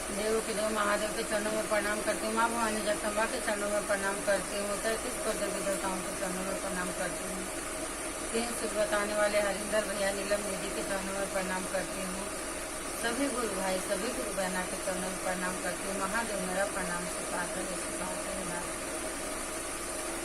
देवों के देव महादेव के चरणों में प्रणाम करती हूँ। माँ भवानी जगदम्बा के चरणों में प्रणाम करती हूँ। 33 करोड़ देवी देवताओं के चरणों में प्रणाम करती हूँ। 3 सुख बताने वाले हरिंदर भैया नीलम दीदी के चरणों में प्रणाम करती हूँ। सभी गुरु भाई सभी गुरु बहना के चरणों में प्रणाम करती हूँ। महादेव मेरा प्रणाम स्वीकार है।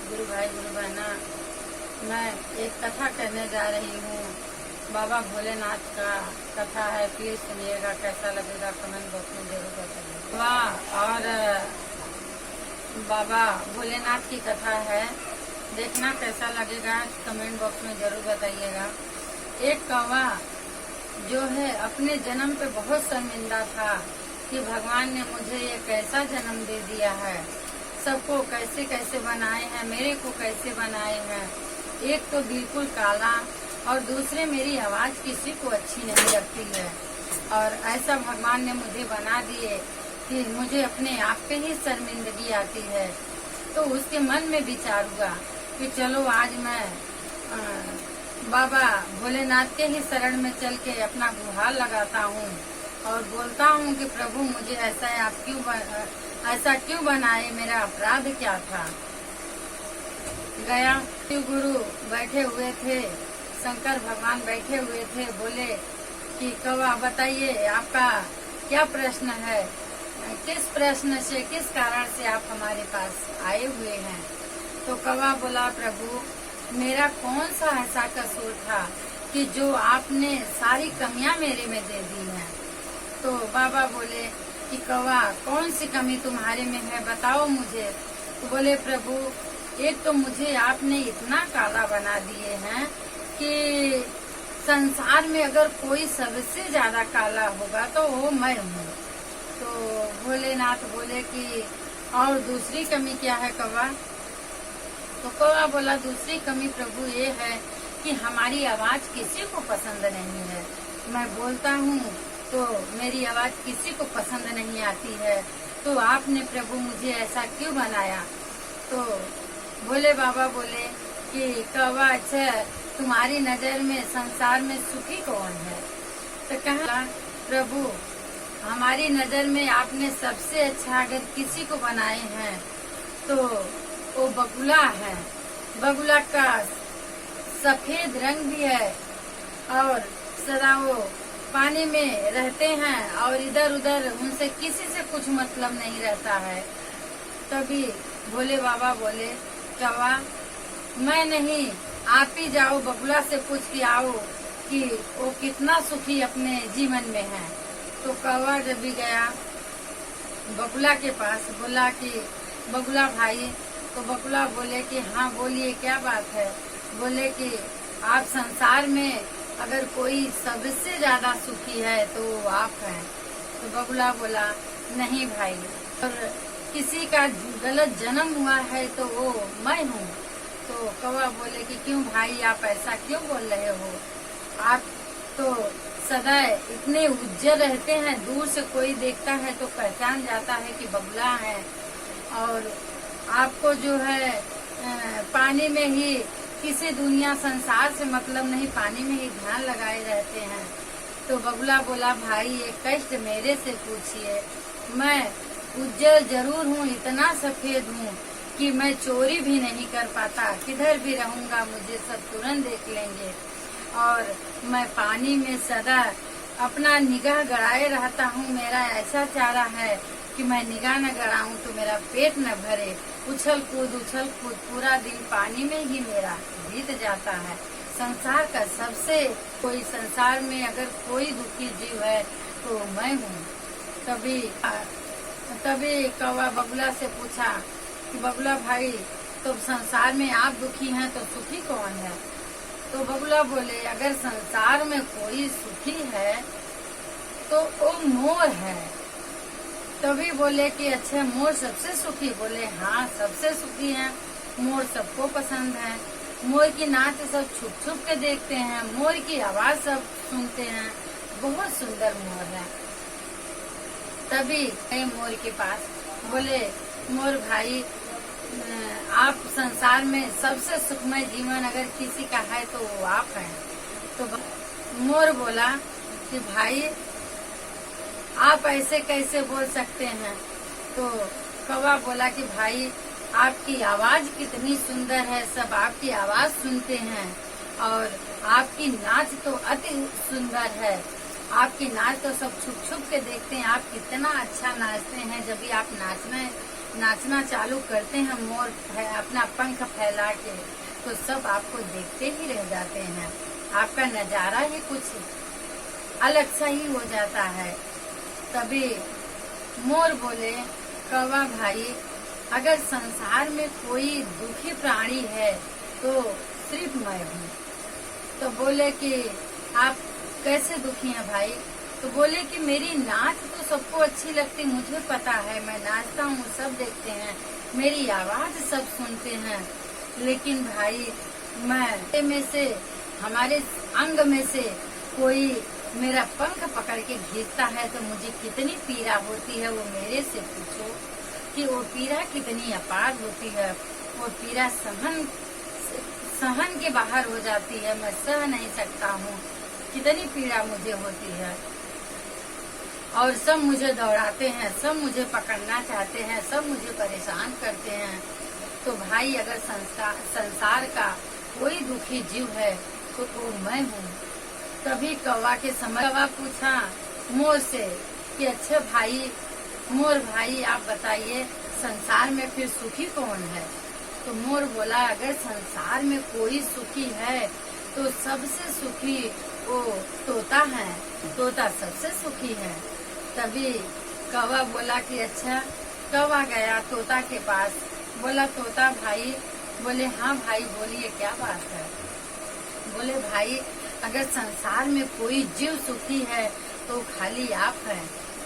गुरु भाई गुरु बहना, मैं एक कथा कहने जा रही हूँ। बाबा भोलेनाथ का कथा है, प्लीज सुनिएगा। कैसा लगेगा कमेंट बॉक्स में जरूर बताइए। वाह, और बाबा भोलेनाथ की कथा है, देखना कैसा लगेगा कमेंट बॉक्स में जरूर बताइएगा। एक कौवा जो है अपने जन्म पे बहुत शर्मिंदा था कि भगवान ने मुझे ये कैसा जन्म दे दिया है, सबको कैसे कैसे बनाए हैं, मेरे को कैसे बनाए हैं। एक तो बिल्कुल काला और दूसरे मेरी आवाज किसी को अच्छी नहीं लगती है, और ऐसा भगवान ने मुझे बना दिए कि मुझे अपने आप पे ही शर्मिंदगी आती है। तो उसके मन में विचार हुआ कि चलो आज मैं बाबा भोलेनाथ के ही शरण में चल के अपना गुहार लगाता हूँ और बोलता हूँ कि प्रभु मुझे ऐसा क्यों बनाए, मेरा अपराध क्या था। गया, शिव गुरु बैठे हुए थे, शंकर भगवान बैठे हुए थे। बोले कि कौवा बताइए आपका क्या प्रश्न है, किस प्रश्न से किस कारण से आप हमारे पास आए हुए हैं। तो कौवा बोला, प्रभु मेरा कौन सा ऐसा कसूर था कि जो आपने सारी कमियां मेरे में दे दी हैं। तो बाबा बोले कि कौवा कौन सी कमी तुम्हारे में है, बताओ मुझे। तो बोले, प्रभु एक तो मुझे आपने इतना काला बना दिए हैं कि संसार में अगर कोई सबसे ज्यादा काला होगा तो वो मैं हूँ। तो भोलेनाथ बोले कि और दूसरी कमी क्या है कौवा। तो कौवा बोला, दूसरी कमी प्रभु ये है कि हमारी आवाज किसी को पसंद नहीं है। मैं बोलता हूँ तो मेरी आवाज किसी को पसंद नहीं आती है, तो आपने प्रभु मुझे ऐसा क्यों बनाया। तो भोले बाबा बोले कि कौवा अच्छा तुम्हारी नजर में संसार में सुखी कौन है। तो कहा, प्रभु हमारी नजर में आपने सबसे अच्छा अगर किसी को बनाए हैं तो वो बगुला है। बगुला का सफेद रंग भी है और सदा वो पानी में रहते हैं और इधर उधर उनसे किसी से कुछ मतलब नहीं रहता है। तभी भोले बाबा बोले, कौवा मैं नहीं, आप ही जाओ बगुला से पूछ के आओ कि वो कितना सुखी अपने जीवन में है। तो कौवा जब भी गया बगुला के पास, बोला कि बगुला भाई। तो बगुला बोले कि हाँ बोलिए क्या बात है। बोले कि आप संसार में अगर कोई सबसे ज्यादा सुखी है तो वो आप हैं। तो बगुला बोला, नहीं भाई, और किसी का गलत जन्म हुआ है तो वो मैं हूँ। तो कौवा बोले कि क्यों भाई आप ऐसा क्यों बोल रहे हो, आप तो सदा इतने उज्जवल रहते हैं, दूर से कोई देखता है तो पहचान जाता है कि बगुला है, और आपको जो है पानी में ही किसी दुनिया संसार से मतलब नहीं, पानी में ही ध्यान लगाए रहते हैं। तो बगुला बोला, भाई ये कष्ट मेरे से पूछिए, मैं उज्जवल जरूर हूँ, इतना सफेद हूँ कि मैं चोरी भी नहीं कर पाता, किधर भी रहूंगा मुझे सब तुरंत देख लेंगे, और मैं पानी में सदा अपना निगाह गड़ाए रहता हूँ। मेरा ऐसा चारा है कि मैं निगाह न गड़ाऊं तो मेरा पेट न भरे, उछल कूद पूरा दिन पानी में ही मेरा बीत जाता है। संसार का सबसे कोई संसार में अगर कोई दुखी जीव है तो मैं हूँ। तभी कौवा बगुला से पूछा कि बगुला भाई तो संसार में आप दुखी हैं तो सुखी कौन है। तो बगुला बोले, अगर संसार में कोई सुखी है तो वो मोर है। तभी बोले कि अच्छा मोर सबसे सुखी। बोले हाँ सबसे सुखी है, मोर सबको पसंद है, मोर की नाच सब छुप छुप के देखते हैं, मोर की आवाज सब सुनते हैं, बहुत सुंदर मोर है। तभी गए मोर के पास, बोले मोर भाई आप संसार में सबसे सुखमय जीवन अगर किसी का है तो वो आप हैं। तो मोर बोला कि भाई आप आप ऐसे कैसे बोल सकते हैं। तो कौवा बोला कि भाई आपकी आवाज कितनी सुंदर है, सब आपकी आवाज सुनते हैं और आपकी नाच तो अति सुंदर है। आपकी नाच तो सब छुप छुप के देखते हैं, आप कितना अच्छा नाचते हैं। जब भी आप नाचना चालू करते हैं मोर अपना पंख फैला के, तो सब आपको देखते ही रह जाते हैं। आपका नजारा ही कुछ अलग सा ही हो जाता है। तभी मोर बोले, कौवा भाई अगर संसार में कोई दुखी प्राणी है तो सिर्फ मैं हूँ। तो बोले कि आप कैसे दुखी हैं भाई। तो बोले कि मेरी नाच तो सबको अच्छी लगती, मुझे पता है, मैं नाचता हूँ, सब देखते हैं, मेरी आवाज सब सुनते हैं, लेकिन भाई मैं में से हमारे अंग में से कोई मेरा पंख पकड़ के खींचता है तो मुझे कितनी पीड़ा होती है, वो मेरे से पूछो कि वो पीड़ा कितनी अपार होती है। वो पीड़ा सहन के बाहर हो जाती है, मैं सह नहीं सकता हूँ, कितनी पीड़ा मुझे होती है। और सब मुझे दौड़ाते हैं, सब मुझे पकड़ना चाहते हैं, सब मुझे परेशान करते हैं। तो भाई अगर संसार का कोई दुखी जीव है तो वो मैं हूँ। तभी कौवा के समय कौवा पूछा मोर से कि अच्छा भाई मोर भाई आप बताइए संसार में फिर सुखी कौन है। तो मोर बोला अगर संसार में कोई सुखी है तो सबसे सुखी वो तोता है, तोता सबसे सुखी है। तभी कौवा बोला कि अच्छा। कौवा गया तोता के पास, बोला तोता भाई, बोले हाँ भाई बोलिए क्या बात है। बोले भाई अगर संसार में कोई जीव सुखी है तो खाली आप हैं।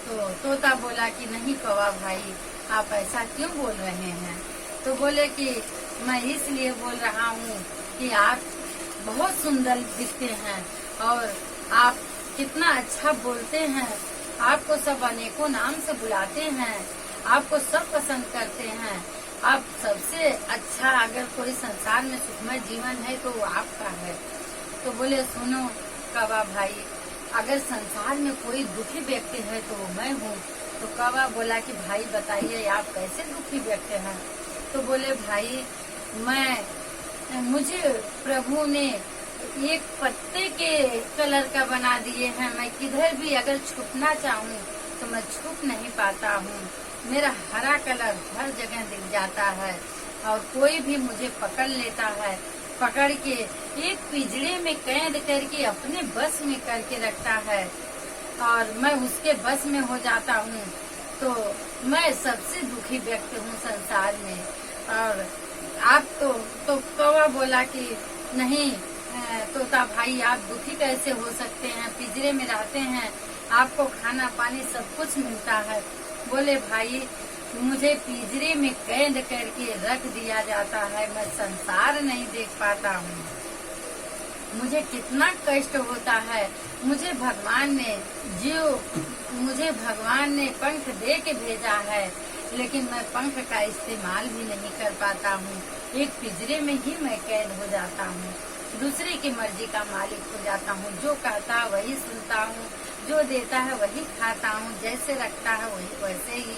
तो तोता बोला कि नहीं कौवा भाई आप ऐसा क्यों बोल रहे हैं। तो बोले कि मैं इसलिए बोल रहा हूँ कि आप बहुत सुंदर दिखते हैं और आप कितना अच्छा बोलते हैं, आपको सब अनेकों नाम से बुलाते हैं, आपको सब पसंद करते हैं, आप सबसे अच्छा अगर कोई संसार में सुखमय जीवन है तो वो आपका है। तो बोले सुनो कौवा भाई अगर संसार में कोई दुखी व्यक्ति है तो वो मैं हूँ। तो कौवा बोला कि भाई बताइए आप कैसे दुखी व्यक्ति हैं। तो बोले भाई मुझे प्रभु ने एक पत्ते के कलर का बना दिए हैं, मैं किधर भी अगर छुपना चाहूँ तो मैं छुप नहीं पाता हूँ, मेरा हरा कलर हर जगह दिख जाता है और कोई भी मुझे पकड़ लेता है, पकड़ के एक पिंजरे में कैद करके अपने बस में करके रखता है और मैं उसके बस में हो जाता हूँ। तो मैं सबसे दुखी व्यक्ति हूँ संसार में। और आप तो कौवा बोला कि नहीं तोता भाई आप दुखी कैसे हो सकते हैं, पिंजरे में रहते हैं, आपको खाना पानी सब कुछ मिलता है। बोले भाई मुझे पिंजरे में कैद करके रख दिया जाता है, मैं संसार नहीं देख पाता हूँ, मुझे कितना कष्ट होता है। मुझे भगवान ने पंख दे के भेजा है, लेकिन मैं पंख का इस्तेमाल भी नहीं कर पाता हूँ। एक पिंजरे में ही मैं कैद हो जाता हूँ, दूसरे की मर्जी का मालिक हो जाता हूँ, जो कहता है वही सुनता हूँ, जो देता है वही खाता हूँ, जैसे रखता है वैसे ही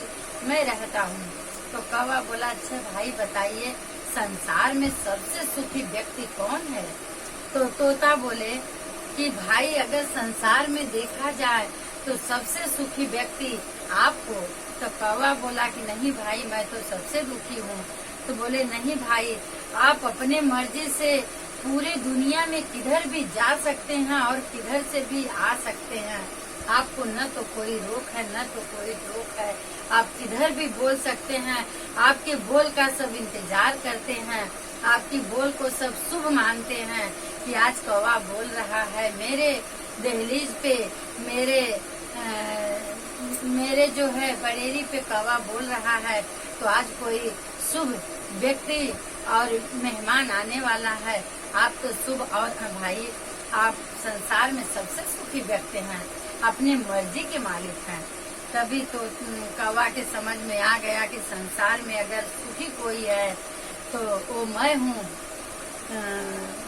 मैं रहता हूँ। तो कौवा बोला अच्छा भाई बताइए संसार में सबसे सुखी व्यक्ति कौन है। तो तोता बोले कि भाई अगर संसार में देखा जाए तो सबसे सुखी व्यक्ति आप हो। तो कौवा बोला कि नहीं भाई मैं तो सबसे दुखी हूँ। तो बोले नहीं भाई आप अपने मर्जी से पूरे दुनिया में किधर भी जा सकते हैं और किधर से भी आ सकते हैं, आपको न तो कोई रोक है न तो कोई टोक है, आप किधर भी बोल सकते हैं, आपके बोल का सब इंतजार करते हैं, आपकी बोल को सब शुभ मानते हैं कि आज कौवा बोल रहा है मेरे दहलीज पे, मेरे जो है बरेली पे कौवा बोल रहा है, तो आज कोई शुभ व्यक्ति और मेहमान आने वाला है। आप तो शुभ और भाई आप संसार में सबसे सुखी व्यक्ति हैं, अपनी मर्जी के मालिक हैं। तभी तो कौवा के समझ में आ गया कि संसार में अगर सुखी कोई है तो वो मैं हूँ।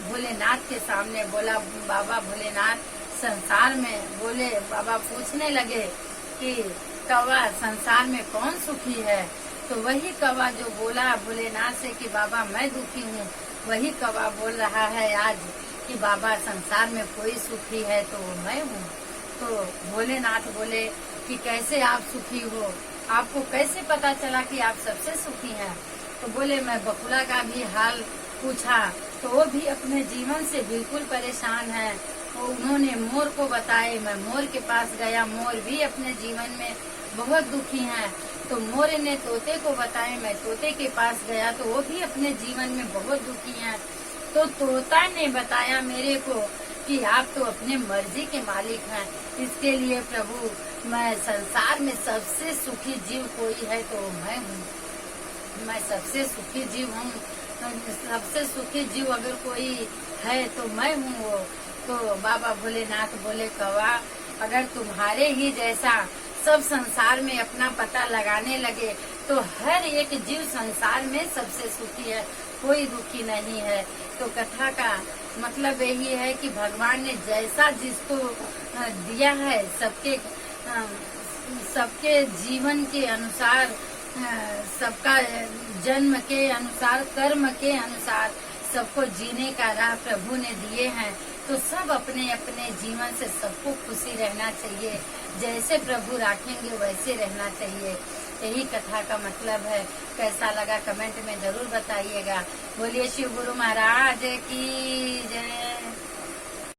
भोलेनाथ के सामने बोला बाबा भोलेनाथ संसार में, बोले बाबा पूछने लगे कि कौवा संसार में कौन सुखी है, तो वही कौवा जो बोला भोलेनाथ से कि बाबा मैं दुखी हूँ, वही कौवा बोल रहा है आज कि बाबा संसार में कोई सुखी है तो वो मैं हूँ। तो भोलेनाथ बोले कि कैसे आप सुखी हो, आपको कैसे पता चला कि आप सबसे सुखी हैं। तो बोले मैं बकुला का भी हाल पूछा तो वो भी अपने जीवन से बिल्कुल परेशान है। तो उन्होंने मोर को बताए, मैं मोर के पास गया, मोर भी अपने जीवन में बहुत दुखी हैं। तो मोर ने तोते को बताए, मैं तोते के पास गया तो वो भी अपने जीवन में बहुत दुखी हैं। तो तोता ने बताया मेरे को कि आप तो अपने मर्जी के मालिक हैं, इसके लिए प्रभु मैं संसार में सबसे सुखी जीव कोई है तो मैं हूँ, मैं सबसे सुखी जीव हूँ, सबसे सुखी जीव अगर कोई है तो मैं हूँ वो। तो बाबा भोलेनाथ बोले कौवा अगर तुम्हारे ही जैसा सब संसार में अपना पता लगाने लगे तो हर एक जीव संसार में सबसे सुखी है, कोई दुखी नहीं है। तो कथा का मतलब यही है कि भगवान ने जैसा जिसको दिया है सबके जीवन के अनुसार, सबका जन्म के अनुसार, कर्म के अनुसार सबको जीने का राह प्रभु ने दिए हैं। तो सब अपने अपने जीवन से सबको खुशी रहना चाहिए, जैसे प्रभु रखेंगे वैसे रहना चाहिए। यही कथा का मतलब है। कैसा लगा कमेंट में जरूर बताइएगा। बोलिए शिव गुरु महाराज की जय।